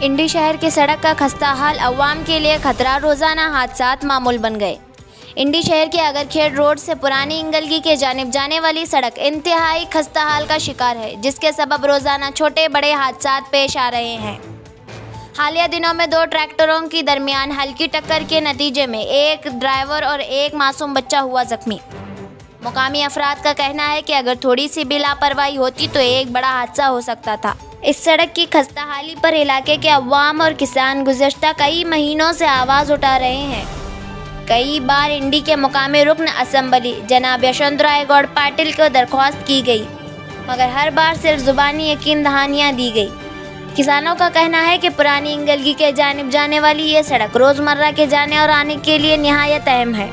इंडी शहर के सड़क का खस्ता हाल अवाम के लिए खतरा, रोज़ाना हादसात मामूल बन गए। इंडी शहर के अगरखेड़ रोड से पुरानी इंगलगी के जानिब जाने वाली सड़क इंतहाई खस्ता हाल का शिकार है, जिसके सबब रोज़ाना छोटे बड़े हादसात पेश आ रहे हैं। हालिया दिनों में 2 ट्रैक्टरों की दरमियान हल्की टक्कर के नतीजे में एक ड्राइवर और एक मासूम बच्चा हुआ जख्मी। मुकामी अफराद का कहना है कि अगर थोड़ी सी भी लापरवाही होती तो एक बड़ा हादसा हो सकता था। इस सड़क की खस्ताहाली पर इलाके के अवाम और किसान गुज़श्ता कई महीनों से आवाज़ उठा रहे हैं। कई बार इंडी के मुकामी रुकन असम्बली जनाब यशवंतराय गौड़ पाटिल को दरख्वास्त की गई, मगर हर बार सिर्फ ज़ुबानी यकीन दहानियाँ दी गई। किसानों का कहना है कि पुरानी इंगलगी के जानिब जाने वाली ये सड़क रोज़मर्रा के जाने और आने के लिए निहायत अहम है,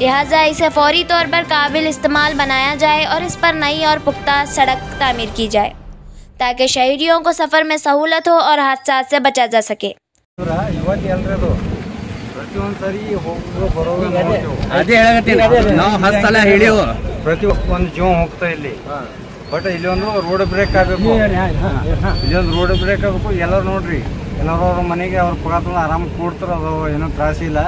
लिहाजा इसे फौरी तौर पर काबिल इस्तेमाल बनाया जाए और इस पर नई और पुख्ता सड़क तामीर की जाए ताकि शहरियों को सफ़र में सहूलत हो और हादसा से बचा जा सके। ಬಟ್ ಇಲ್ಲೊಂದು ರೋಡ್ ಬ್ರೇಕ್ ಆಗಬೇಕು, ಇಲ್ಲೊಂದು ರೋಡ್ ಬ್ರೇಕ್ ಆಗಬೇಕು. ಎಲ್ಲರೂ ನೋಡ್ರಿ, ಎಲ್ಲರೂ ಅವ್ರ ಮನೆಗೆ ಅವ್ರ ಪಗಾರ ಆರಾಮಾಗಿ ಕೊಡ್ತಾರೆ, ಅದು ಏನೋ ತ್ರಾಸಿಲ್ಲ.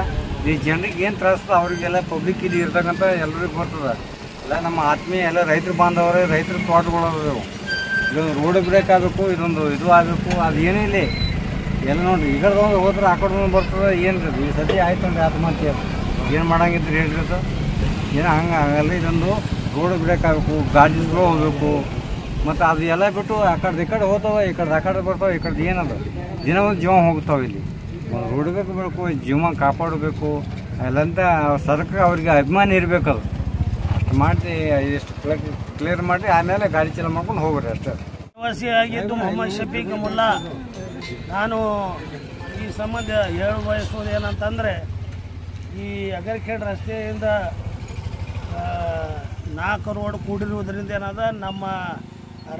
ಈ ಜನರಿಗೆ ಏನು ತ್ರಾಸ ಅವರಿಗೆಲ್ಲ ಪಬ್ಲಿಕ್ ಇಲ್ಲಿ ಇರ್ತಕ್ಕಂಥ ಎಲ್ಲರಿಗೂ ಬರ್ತದೆ. ಎಲ್ಲ ನಮ್ಮ ಆತ್ಮೀಯ ಎಲ್ಲ ರೈತರು ಬಾಂಧವರೇ, ರೈತರ ತೋಟಗಳು ಇಲ್ಲೊಂದು ರೋಡ್ ಬ್ರೇಕ್ ಆಗಬೇಕು, ಇದೊಂದು ಇದು ಆಗಬೇಕು. ಅದು ಏನೂ ಇಲ್ಲ, ಎಲ್ಲ ನೋಡ್ರಿ ಈ ಕಡೆ ಹೋದ್ರೆ ಆ ಕಡೆ ಬರ್ತದೆ. ಏನು ರೀ ಈ ಸತಿ ಆಯ್ತು ಅಂದ್ರೆ ಆತ್ಮಹತ್ಯೆ ಏನು ಮಾಡಂಗಿದ್ರಿ ಹೇಳ್ರಿ, ಅದು ಏನೋ ಹಂಗೆ ಆಗಲ್ಲ. ಇದೊಂದು ರೋಡ್ ಬ್ರೇಕ್ ಆಗಬೇಕು, ಗಾಡಿಗಳು ಹೋಗ್ಬೇಕು. ಮತ್ತು ಅದು ಎಲ್ಲ ಬಿಟ್ಟು ಆ ಕಡೆ ಈ ಕಡೆ ಹೋಗ್ತಾವೆ, ಈ ಕಡೆ ಆ ಕಡೆ ಬರ್ತಾವೆ. ಈ ಕಡೆ ಏನದು ದಿನ ಒಂದು ಜೀವ ಹೋಗ್ತಾವೆ. ಇಲ್ಲಿ ಒಂದು ರೋಡ್ ಬೇಕು, ಜೀವ ಕಾಪಾಡಬೇಕು. ಅಲ್ಲಂತ ಸರ್ಕಾರ ಅವ್ರಿಗೆ ಅಭಿಮಾನ ಇರಬೇಕು. ಅದು ಅಷ್ಟು ಮಾಡಿ ಎಷ್ಟು ಕ್ಲಿಯರ್ ಮಾಡಿ ಆಮೇಲೆ ಗಾಡಿ ಚಾಲೂ ಮಾಡ್ಕೊಂಡು ಹೋಗ್ರಿ ಅಷ್ಟೇ. ನಿವಾಸಿಯಾಗಿದ್ದು ಮೊಹಮ್ಮದ್ ಶಫೀಕ್ ಮುಲ್ಲಾ. ನಾನು ಈ ಸಂಬಂಧ ಹೇಳು ಬಯಸುವುದು ಏನಂತಂದರೆ, ಈ ಅಗರಖೇಡ್ ರಸ್ತೆಯಿಂದ 4 ರೋಡ್ ಕೂಡಿರುವುದರಿಂದ ಏನದ ನಮ್ಮ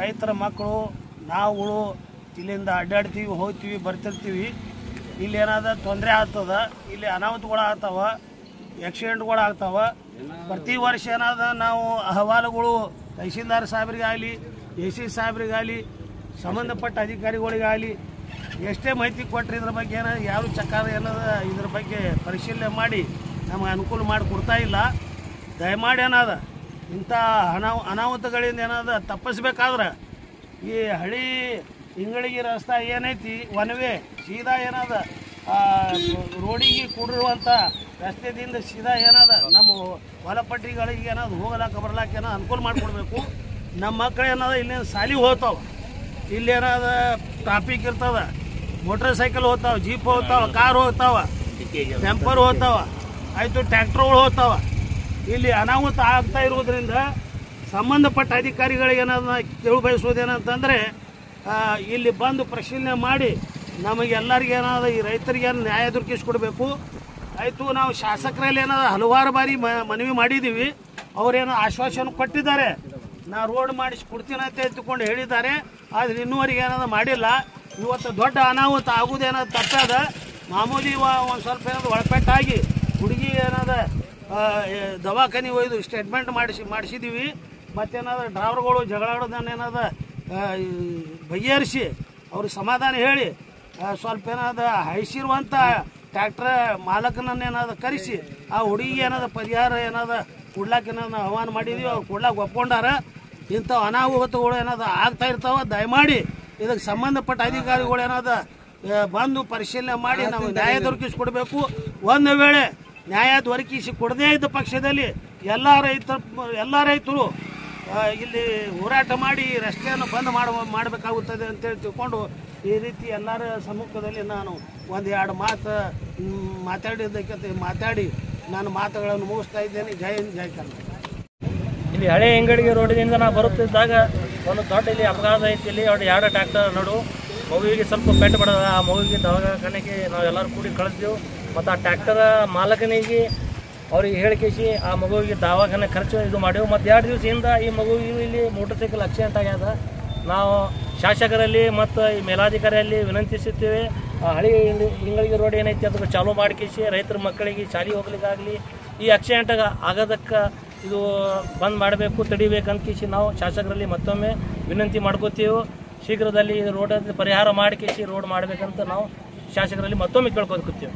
ರೈತರ ಮಕ್ಕಳು ನಾವುಗಳು ಇಲ್ಲಿಂದ ಅಡ್ಡಾಡ್ತೀವಿ, ಹೋಗ್ತೀವಿ, ಬರ್ತಿರ್ತೀವಿ. ಇಲ್ಲಿ ಏನಾದ ತೊಂದರೆ ಆಗ್ತದ, ಇಲ್ಲಿ ಅನಾಹುತಗಳು ಆಗ್ತಾವ, ಆಕ್ಸಿಡೆಂಟ್ಗಳು ಆಗ್ತಾವ. ಪ್ರತಿ ವರ್ಷ ಏನಾದ ನಾವು ಅಹವಾಲುಗಳು ತಹಸೀಲ್ದಾರ್ ಸಾಹೇಬ್ರಿಗಾಗಲಿ, AC ಸಾಹೇಬ್ರಿಗಾಗಲಿ, ಸಂಬಂಧಪಟ್ಟ ಅಧಿಕಾರಿಗಳಿಗಾಗಲಿ ಎಷ್ಟೇ ಮಾಹಿತಿ ಕೊಟ್ಟರೆ ಇದ್ರ ಬಗ್ಗೆ ಏನಾದ್ರು ಯಾರು ಚಕ್ಕಾರ ಏನದ ಇದ್ರ ಬಗ್ಗೆ ಪರಿಶೀಲನೆ ಮಾಡಿ ನಮಗೆ ಅನುಕೂಲ ಮಾಡಿಕೊಡ್ತಾ ಇಲ್ಲ. ದಯಮಾಡಿ ಏನಾದ ಇಂಥ ಅನಾಹುತಗಳಿಂದ ಏನಾದ ತಪ್ಪಿಸ್ಬೇಕಾದ್ರೆ ಈ ಹಳಿ ಇಂಗಳಿಗೆ ರಸ್ತೆ ಏನೈತಿ ಒನ್ ವೇ ಸೀದಾ ಏನಾದ ರೋಡಿಗೆ ಕೂಡಿರುವಂಥ ರಸ್ತೆದಿಂದ ಸೀದಾ ಏನಾದ ನಮ್ಮ ಹೊಲಪಟ್ಟಿಗಳಿಗೆ ಏನಾದ್ರು ಹೋಗಲಾಕ ಬರ್ಲಾಕ ಏನೋ ಅನುಕೂಲ ಮಾಡಿಕೊಡ್ಬೇಕು. ನಮ್ಮ ಮಕ್ಕಳು ಏನಾದ ಇಲ್ಲಿಂದ ಸಾಲಿಗೆ ಹೋಗ್ತಾವೆ, ಇಲ್ಲಿ ಏನಾದ ಟ್ರಾಫಿಕ್ ಇರ್ತದೆ, ಮೋಟ್ರ್ ಸೈಕಲ್ ಹೋಗ್ತಾವೆ, ಜೀಪ್ ಹೋಗ್ತಾವೆ, ಕಾರ್ ಹೋಗ್ತಾವೆ, ಟೆಂಪರ್ ಹೋಗ್ತಾವೆ, ಆಯಿತು ಟ್ರ್ಯಾಕ್ಟರ್ಗಳು ಹೋಗ್ತಾವೆ. ಇಲ್ಲಿ ಅನಾಹುತ ಆಗ್ತಾ ಇರೋದ್ರಿಂದ ಸಂಬಂಧಪಟ್ಟ ಅಧಿಕಾರಿಗಳಿಗೆ ಏನಾದ್ರು ಕೇಳು ಬಯಸೋದೇನಂತಂದರೆ, ಇಲ್ಲಿ ಬಂದು ಪರಿಶೀಲನೆ ಮಾಡಿ ನಮಗೆಲ್ಲರಿಗೆ ಏನಾದ ಈ ರೈತರಿಗೆ ನ್ಯಾಯ ದೊರಕಿಸ್ಕೊಡ್ಬೇಕು. ಆಯಿತು, ನಾವು ಶಾಸಕರಲ್ಲಿ ಏನಾದ ಹಲವಾರು ಬಾರಿ ಮನವಿ ಮಾಡಿದ್ದೀವಿ. ಅವರೇನೋ ಆಶ್ವಾಸನೆ ಕೊಟ್ಟಿದ್ದಾರೆ, ನಾ ರೋಡ್ ಮಾಡಿಸಿ ಕೊಡ್ತೀನಿ ಅಂತ ಎತ್ತುಕೊಂಡು ಹೇಳಿದ್ದಾರೆ. ಆದರೆ ಇನ್ನೂವರೆಗೆ ಏನಾದ ಮಾಡಿಲ್ಲ. ಇವತ್ತು ದೊಡ್ಡ ಅನಾಹುತ ಆಗುವುದೇನಾದ್ರು ತಪ್ಪದ. ಮಾಮೂಲಿ ಒಂದು ಸ್ವಲ್ಪ ಏನಾದ್ರು ಒಳಪೆಟ್ಟಾಗಿ ಹುಡುಗಿ ಏನಾದ ದವಾಖಾನೆ ಒಯ್ದು ಸ್ಟೇಟ್ಮೆಂಟ್ ಮಾಡಿಸಿದ್ದೀವಿ. ಮತ್ತೇನಾದ್ರು ಡ್ರೈವರ್ಗಳು ಜಗಳಾಡೋದನ್ನ ಏನಾದ ಬಗೆಹರಿಸಿ ಅವ್ರಿಗೆ ಸಮಾಧಾನ ಹೇಳಿ ಸ್ವಲ್ಪ ಏನಾದ ಹೈಸಿರುವಂಥ ಟ್ರ್ಯಾಕ್ಟರ್ ಮಾಲಕನನ್ನೇನಾದ ಕರೆಸಿ ಆ ಹುಡುಗಿ ಏನಾದ ಪರಿಹಾರ ಏನಾದ ಕೊಡ್ಲಾಕ ಏನಾದ ಆಹ್ವಾನ ಮಾಡಿದ್ದೀವಿ. ಅವ್ರು ಕೊಡ್ಲಾಕ ಒಪ್ಕೊಂಡಾರ. ಇಂಥ ಅನಾಹುತಗಳು ಏನಾದ ಆಗ್ತಾ ಇರ್ತಾವೆ. ದಯಮಾಡಿ ಇದಕ್ಕೆ ಸಂಬಂಧಪಟ್ಟ ಅಧಿಕಾರಿಗಳು ಏನಾದ ಬಂದು ಪರಿಶೀಲನೆ ಮಾಡಿ ನಮಗೆ ನ್ಯಾಯ ದೊರಕಿಸಿಕೊಡ್ಬೇಕು. ಒಂದು ವೇಳೆ ನ್ಯಾಯ ದೊರಕಿಸಿ ಕೊಡದೇ ಇದ್ದ ಪಕ್ಷದಲ್ಲಿ ಎಲ್ಲ ರೈತರು ಇಲ್ಲಿ ಹೋರಾಟ ಮಾಡಿ ರಸ್ತೆಯನ್ನು ಬಂದ್ ಮಾಡಬೇಕಾಗುತ್ತದೆ ಅಂತೇಳಿ ತಿಳ್ಕೊಂಡು ಈ ರೀತಿ ಎಲ್ಲರ ಸಮ್ಮುಖದಲ್ಲಿ ನಾನು 1-2 ಮಾತಾಡಿ ನಾನು ಮಾತುಗಳನ್ನು ಮುಗಿಸ್ತಾ ಇದ್ದೇನೆ. ಜೈ ಹಿಂದ್, ಜೈ ಕರ್ನಾಟಕ. ಇಲ್ಲಿ ಹಳೆ ಇಂಗಡಿಗೆ ರೋಡಿನಿಂದ ನಾವು ಬರುತ್ತಿದ್ದಾಗ ಒಂದು ದೊಡ್ಡ ಇಲ್ಲಿ ಅಪಘಾತ ಐತಿ. ಇಲ್ಲಿ 2 ಟ್ರ್ಯಾಕ್ಟರ್ ನಡು ಮಗುವಿಗೆ ಸ್ವಲ್ಪ ಪೆಟ್ಟು ಬಡದ. ಆ ಮಗುವಿಗೆ ದವಾಖಾನೆಗೆ ನಾವು ಎಲ್ಲರೂ ಕೂಡಿ ಕಳಿಸಿದೆವು. ಮತ್ತು ಆ ಟ್ರ್ಯಾಕ್ಟರ್ ಮಾಲಕನಿಗೆ ಅವ್ರಿಗೆ ಹೇಳಿಕೇಸಿ ಆ ಮಗುವಿಗೆ ದವಾಖಾನೆ ಖರ್ಚು ಇದು ಮಾಡಿವು. ಮತ್ತು 2 ದಿವಸದಿಂದ ಈ ಮಗುವಿಗೆ ಇಲ್ಲಿ ಮೋಟರ್ ಸೈಕಲ್ ಆಕ್ಸಿಡೆಂಟ್ ಆಗ್ಯದ. ನಾವು ಶಾಸಕರಲ್ಲಿ ಮತ್ತು ಈ ಮೇಲಾಧಿಕಾರಿಯಲ್ಲಿ ವಿನಂತಿಸುತ್ತೇವೆ, ಹಳಿ ಇಂಗಳಿಗೆ ರೋಡ್ ಏನೈತಿ ಅದಕ್ಕೆ ಚಾಲೂ ಮಾಡಿಕೇಸಿ ರೈತರ ಮಕ್ಕಳಿಗೆ ಶಾಲೆ ಹೋಗ್ಲಿಕ್ಕಾಗಲಿ ಈ ಆಕ್ಸಿಡೆಂಟ್ ಆಗೋದಕ್ಕೆ ಇದು ಬಂದ್ ಮಾಡಬೇಕು, ತಡಿಬೇಕಂತ ನಾವು ಶಾಸಕರಲ್ಲಿ ಮತ್ತೊಮ್ಮೆ ವಿನಂತಿ ಮಾಡ್ಕೋತೀವಿ. ಶೀಘ್ರದಲ್ಲಿ ರೋಡ್ ಪರಿಹಾರ ಮಾಡಿಸಿ ರೋಡ್ ಮಾಡಬೇಕಂತ ನಾವು ಶಾಸಕರಲ್ಲಿ ಮತ್ತೊಮ್ಮೆ ಕೇಳ್ಕೊತೀವಿ.